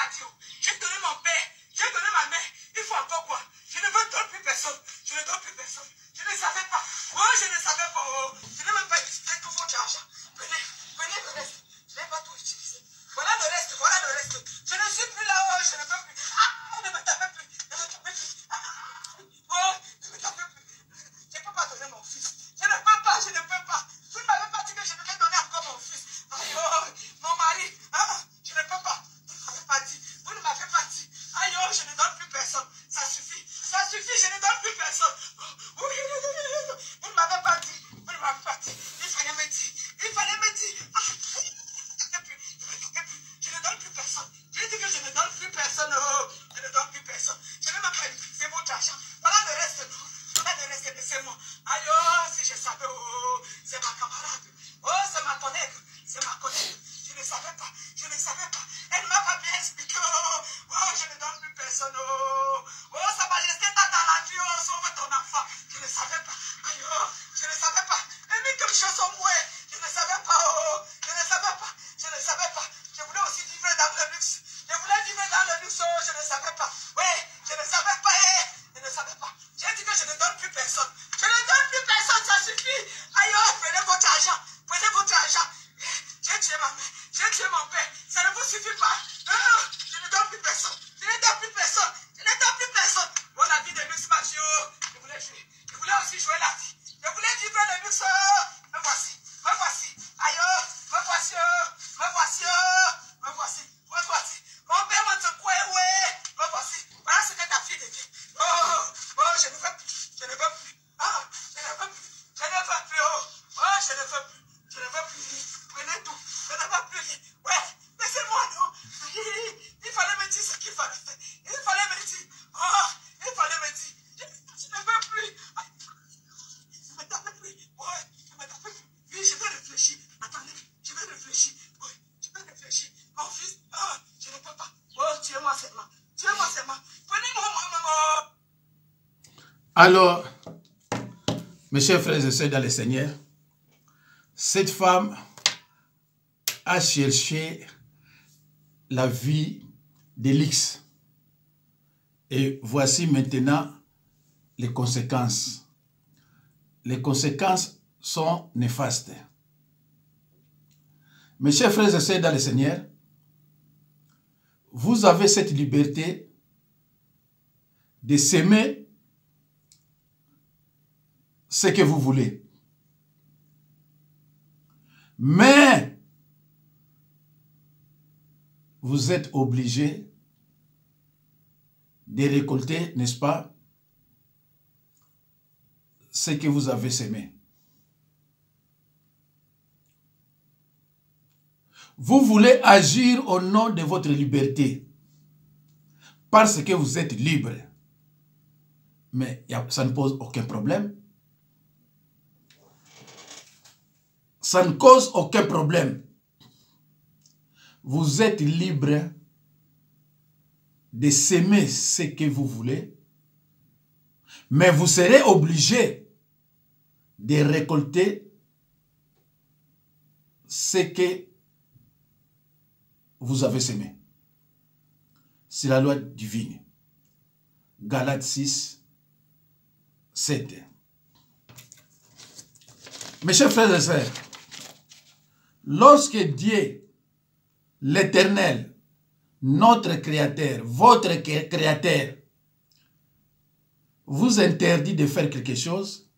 parti. J'ai donné mon père, j'ai donné ma mère. Il faut encore quoi? Je ne veux donner plus personne. Je ne donne plus personne. Je ne savais pas. Oh, je ne savais pas. Oh. Je n'ai même pas utilisé tout votre argent. Venez, venez le reste. Je n'ai pas tout utilisé. Voilà le reste, voilà le reste. Je ne suis plus là-haut, je ne peux plus. Ah, ne me tapez plus, ne me tapez plus. Oh, ne me tapez plus. Je ne peux pas donner mon fils. Je ne peux pas, je ne peux pas. Vous ne m'avez pas dit que je devais donner encore mon fils. Aïe, oh, mon mari, je ne peux pas. Vous ne m'avez pas dit. Vous ne m'avez pas dit. Aïe, oh, je ne donne plus personne. Ça suffit, je ne donne plus personne. Oh, oui, vous ne m'avez pas dit. Vous ne m'avez pas dit. Il fallait me dire. Il fallait me dire. Je ne donne plus personne. J'ai dit que je ne donne plus personne. Oh, je ne donne plus personne. Je n'ai même pas utilisé votre argent. Voilà le reste. Voilà le reste, laissez-moi. Aïe, oh, si je savais, oh, c'est ma camarade. Oh, c'est ma collègue. C'est ma collègue. Je ne savais pas. Je ne savais pas. Elle ne m'a pas bien expliqué. Oh, oh, je ne donne plus personne. Oh, oh, Sa Majesté t'a dans la vie. Oh, sauve ton enfant. Je ne savais pas. Aïe, oh, je ne savais pas. Elle dit quelque chose au moins. Je ne savais pas. Oh, je ne savais pas. Je ne savais pas. Je voulais aussi vivre dans le luxe. Je voulais vivre dans le luxe. Oh, je ne savais pas. Oui, je ne savais pas. Je ne savais pas. J'ai dit que je ne donne plus personne. Je ne donne plus personne, ça suffit. Aïe, oh, prenez votre argent. Prenez votre argent. J'ai tué ma mère. J'ai tué mon père. Ça ne vous suffit pas. Je ne donne plus personne. Je ne donne plus personne. Je ne donne plus personne. Oh, la vie de luxe, Mathieu. Je voulais jouer. Je voulais aussi jouer la vie. Je voulais vivre le luxe. Me voici. Me voici. Aïe, oh, me voici. Me voici. Me voici. Me voici. Mon père m'a dit quoi, ouais. Me voici. Voilà ce que ta fille devient. Oh, oh, je ne veux plus. Je ne veux plus. Ah, je ne veux plus. Je ne veux plus. Oh, oh, je ne veux plus. Je ne veux plus. Prenez tout. Je ne veux plus rien. Ouais, laissez-moi, non. Il fallait me dire ce qu'il fallait faire. Il fallait me dire. Oh, il fallait me dire. Je ne veux plus. Je ne me tape plus. Ouais, je ne me tape plus. Oui, je vais réfléchir. Attendez, je vais réfléchir. Oui, je vais réfléchir. Mon fils, je ne peux pas. Oh, tuez-moi seulement. Tuez-moi seulement. Prenez-moi, maman. Alors, mes chers frères et sœurs dans le Seigneur, cette femme a cherché la vie d'Élix. Et voici maintenant les conséquences. Les conséquences sont néfastes. Mes chers frères et sœurs dans le Seigneur, vous avez cette liberté de s'aimer ce que vous voulez. Mais vous êtes obligé de récolter, n'est-ce pas, ce que vous avez semé. Vous voulez agir au nom de votre liberté parce que vous êtes libre. Mais ça ne pose aucun problème. Ça ne cause aucun problème. Vous êtes libre de s'aimer ce que vous voulez, mais vous serez obligé de récolter ce que vous avez semé. C'est la loi divine. Galates 6, 7. Mes chers frères et sœurs, lorsque Dieu, l'Éternel, notre Créateur, votre Créateur, vous interdit de faire quelque chose,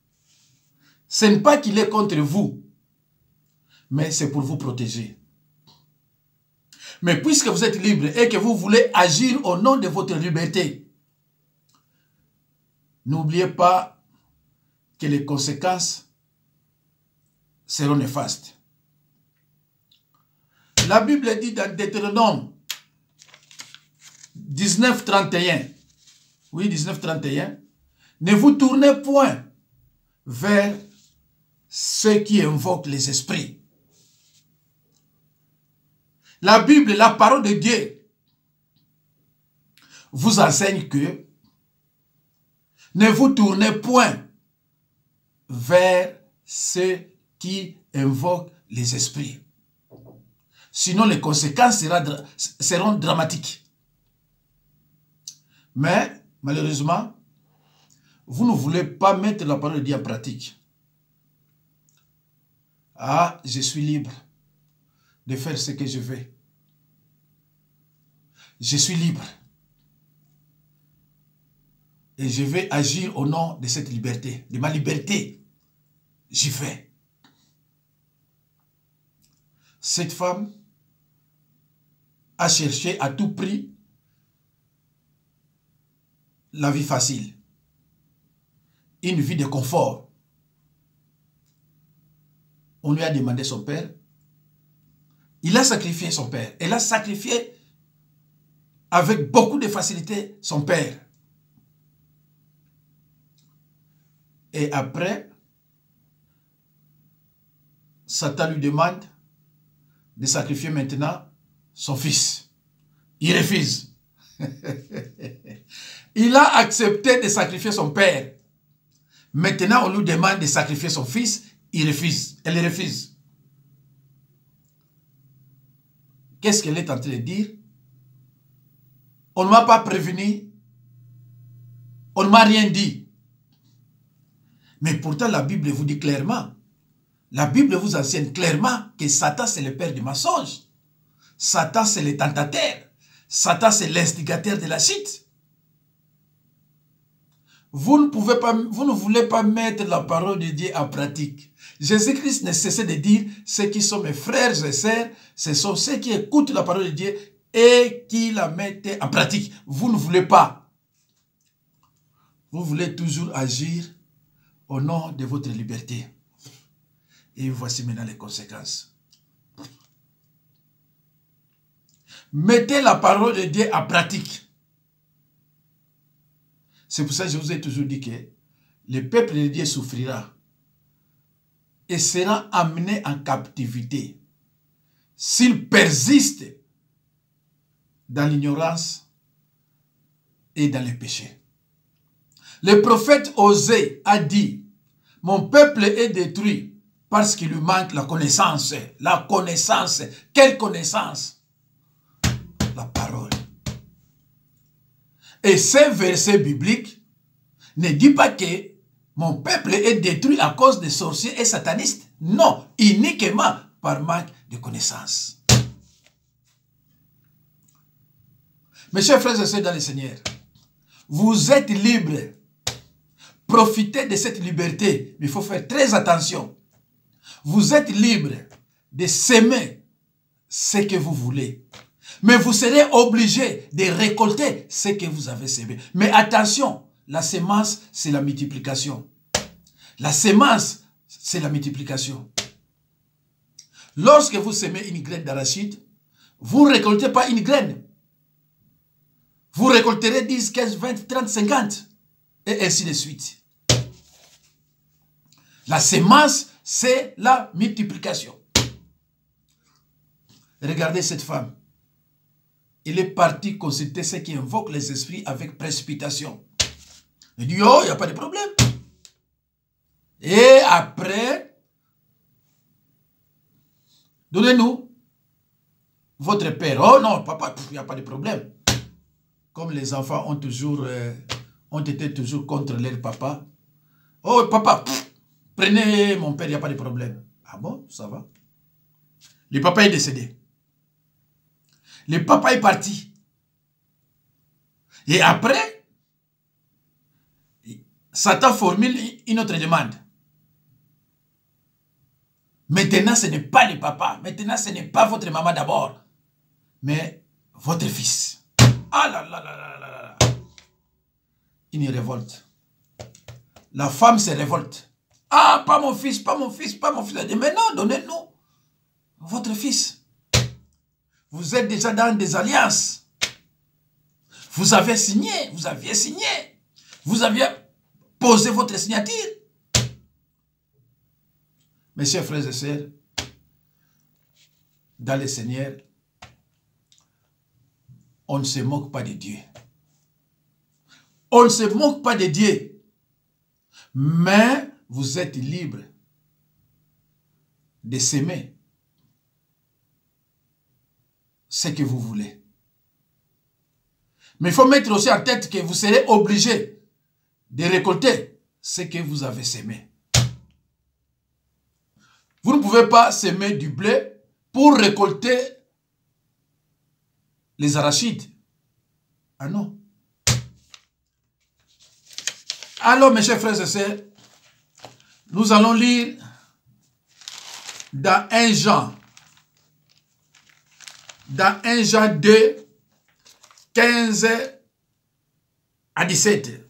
ce n'est pas qu'il est contre vous, mais c'est pour vous protéger. Mais puisque vous êtes libre et que vous voulez agir au nom de votre liberté, n'oubliez pas que les conséquences seront néfastes. La Bible dit dans Deutéronome 19:31, oui, 19:31, ne vous tournez point vers ceux qui invoquent les esprits. La Bible, la parole de Dieu, vous enseigne que ne vous tournez point vers ceux qui invoquent les esprits. Sinon, les conséquences seront dramatiques. Mais, malheureusement, vous ne voulez pas mettre la parole de Dieu en pratique. Ah, je suis libre de faire ce que je veux. Je suis libre. Et je vais agir au nom de cette liberté, de ma liberté. J'y vais. Cette femme a cherché à tout prix la vie facile. Une vie de confort. On lui a demandé son père. Il a sacrifié son père. Elle a sacrifié avec beaucoup de facilité son père. Et après, Satan lui demande de sacrifier maintenant son fils. Il refuse. Il a accepté de sacrifier son père. Maintenant, on lui demande de sacrifier son fils. Il refuse. Elle refuse. Qu'est-ce qu'elle est en train de dire? On ne m'a pas prévenu. On ne m'a rien dit. Mais pourtant, la Bible vous dit clairement, la Bible vous enseigne clairement que Satan, c'est le père du mensonge. Satan, c'est le tentateur. Satan, c'est l'instigateur de la chute. Vous ne voulez pas mettre la parole de Dieu en pratique. Jésus-Christ ne cessait de dire, ceux qui sont mes frères et sœurs, ce sont ceux qui écoutent la parole de Dieu et qui la mettent en pratique. Vous ne voulez pas. Vous voulez toujours agir au nom de votre liberté. Et voici maintenant les conséquences. Mettez la parole de Dieu en pratique. C'est pour ça que je vous ai toujours dit que le peuple de Dieu souffrira et sera amené en captivité s'il persiste dans l'ignorance et dans les péchés. Le prophète Osée a dit, mon peuple est détruit parce qu'il lui manque la connaissance. La connaissance. Quelle connaissance? La parole. Et ce verset biblique ne dit pas que mon peuple est détruit à cause des sorciers et satanistes. Non, uniquement par manque de connaissance. Mes chers frères et sœurs dans le Seigneur, vous êtes libres. Profitez de cette liberté, mais il faut faire très attention. Vous êtes libre de s'aimer ce que vous voulez. Mais vous serez obligé de récolter ce que vous avez semé. Mais attention, la semence, c'est la multiplication. La semence, c'est la multiplication. Lorsque vous semez une graine d'arachide, vous ne récoltez pas une graine. Vous récolterez 10, 15, 20, 30, 50. Et ainsi de suite. La semence, c'est la multiplication. Regardez cette femme. Il est parti consulter ceux qui invoquent les esprits avec précipitation. Il dit, oh, il n'y a pas de problème. Et après, donnez-nous votre père. Oh non, papa, il n'y a pas de problème. Comme les enfants ont été toujours contre leur papa. Oh, papa, prenez mon père, il n'y a pas de problème. Ah bon, ça va. Le papa est décédé. Le papa est parti. Et après, Satan formule une autre demande. Maintenant, ce n'est pas le papa. Maintenant, ce n'est pas votre maman d'abord. Mais votre fils. Ah là là là là là là. Une révolte. La femme se révolte. Ah, pas mon fils, pas mon fils, pas mon fils. Elle dit, mais non, donnez-nous votre fils. Vous êtes déjà dans des alliances. Vous avez signé, vous aviez signé. Vous aviez posé votre signature. Mes chers frères et sœurs, dans le Seigneur, on ne se moque pas de Dieu. On ne se moque pas de Dieu. Mais vous êtes libre de s'aimer ce que vous voulez. Mais il faut mettre aussi en tête que vous serez obligé de récolter ce que vous avez semé. Vous ne pouvez pas semer du blé pour récolter les arachides. Ah non. Alors, mes chers frères et sœurs, nous allons lire dans 1 Jean. Dans 1 Jean 2, 15 à 17.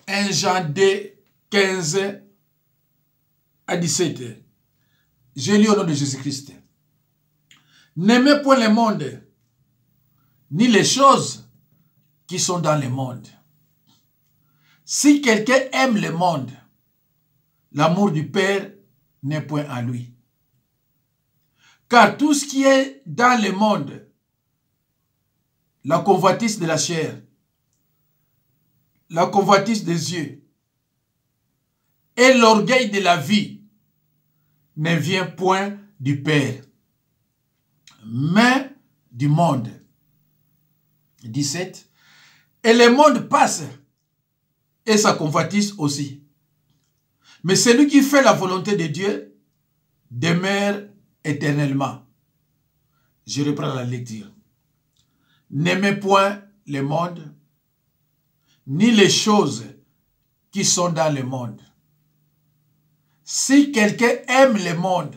1 Jean 2, 15 à 17. Je lis au nom de Jésus-Christ. N'aimez point le monde, ni les choses qui sont dans le monde. Si quelqu'un aime le monde, l'amour du Père n'est point en lui. Car tout ce qui est dans le monde, la convoitise de la chair, la convoitise des yeux et l'orgueil de la vie ne vient point du Père, mais du monde. 17. Et le monde passe et sa convoitise aussi. Mais celui qui fait la volonté de Dieu demeure éternellement. Je reprends la lecture. N'aimez point le monde, ni les choses qui sont dans le monde. Si quelqu'un aime le monde,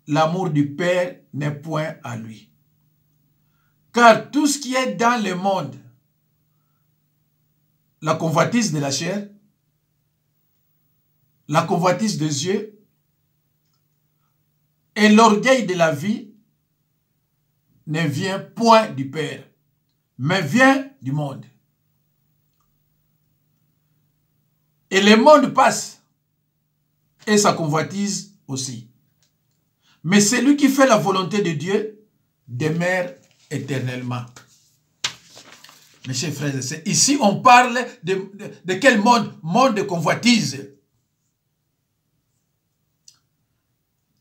l'amour du Père n'est point à lui. Car tout ce qui est dans le monde, la convoitise de la chair, la convoitise des yeux et l'orgueil de la vie ne vient point du Père, mais vient du monde. Et le monde passe et sa convoitise aussi. Mais celui qui fait la volonté de Dieu demeure éternellement. Mes chers frères et sœurs, ici on parle de quel monde? Monde de convoitise.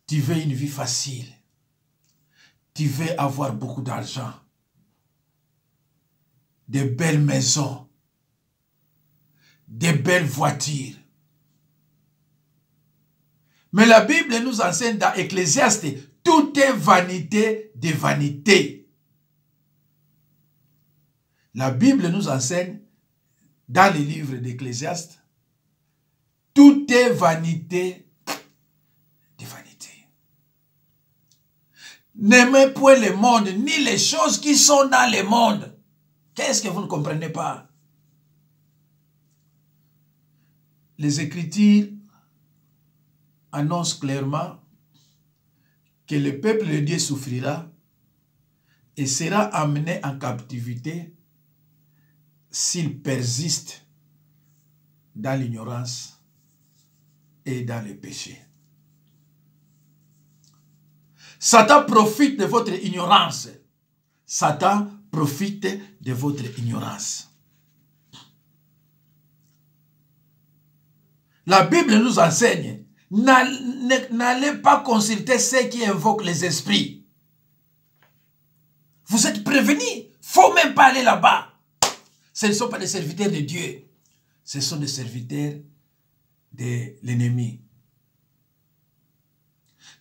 Tu veux une vie facile. Tu veux avoir beaucoup d'argent. De belles maisons. De belles voitures. Mais la Bible nous enseigne dans Ecclésiaste, tout est vanité de vanité. La Bible nous enseigne dans les livres d'Ecclésiaste, tout est vanité de vanité. N'aimez point le monde, ni les choses qui sont dans le monde. Qu'est-ce que vous ne comprenez pas? Les Écritures annonce clairement que le peuple de Dieu souffrira et sera amené en captivité s'il persiste dans l'ignorance et dans le péché. Satan profite de votre ignorance. Satan profite de votre ignorance. La Bible nous enseigne, n'allez pas consulter ceux qui invoquent les esprits. Vous êtes prévenus. Il ne faut même pas aller là-bas. Ce ne sont pas des serviteurs de Dieu. Ce sont des serviteurs de l'ennemi.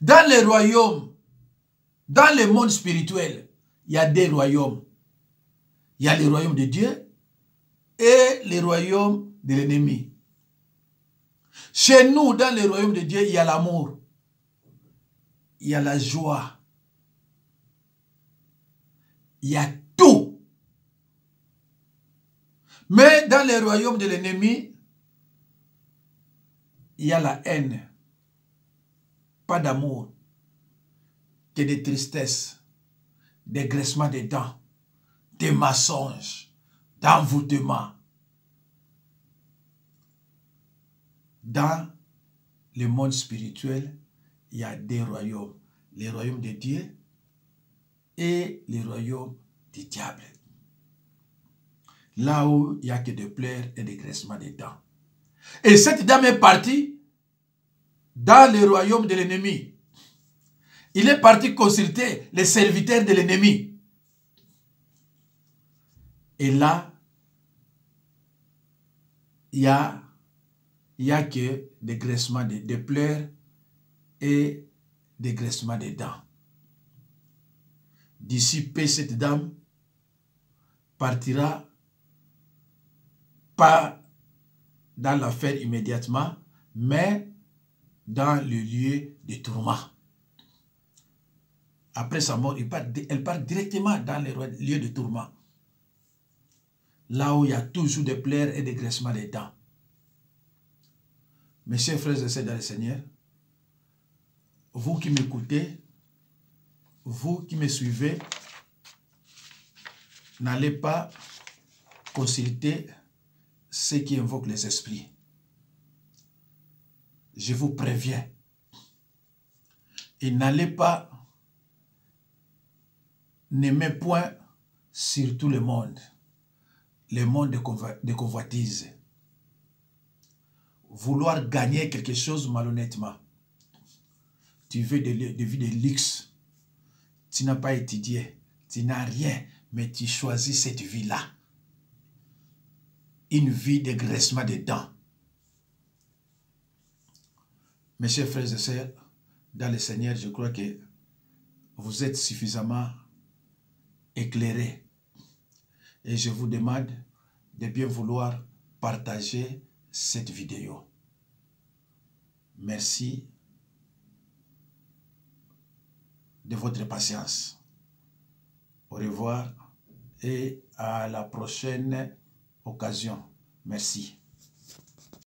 Dans les royaumes, dans le monde spirituel, il y a des royaumes. Il y a le royaume de Dieu et le royaume de l'ennemi. Chez nous, dans le royaume de Dieu, il y a l'amour. Il y a la joie. Il y a tout. Mais dans le royaume de l'ennemi, il y a la haine. Pas d'amour. Que de tristesse, des graissements de dents, des mensonges, d'envoûtement. Dans le monde spirituel, il y a des royaumes. Le royaume de Dieu et le royaume du diable. Là où il n'y a que des pleurs et des graissements de dents. Et cette dame est partie dans le royaume de l'ennemi. Il est parti consulter les serviteurs de l'ennemi. Et là, il y a que des graissements de pleurs et des graissements de dents. D'ici peu, cette dame partira pas dans l'affaire immédiatement, mais dans le lieu de tourment. Après sa mort, elle part directement dans le lieu de tourment. Là où il y a toujours des pleurs et des graissements des dents. Mes chers frères et sœurs dans le Seigneur, vous qui m'écoutez, vous qui me suivez, n'allez pas consulter ceux qui invoquent les esprits. Je vous préviens. Et n'allez pas, n'aimez point sur tout le monde de convoitise. Vouloir gagner quelque chose malhonnêtement. Tu veux de vie de luxe. Tu n'as pas étudié. Tu n'as rien. Mais tu choisis cette vie-là. Une vie de graissement de dents. Mes chers frères et sœurs, dans le Seigneur, je crois que vous êtes suffisamment éclairés. Et je vous demande de bien vouloir partager cette vidéo. Merci de votre patience. Au revoir et à la prochaine occasion. Merci.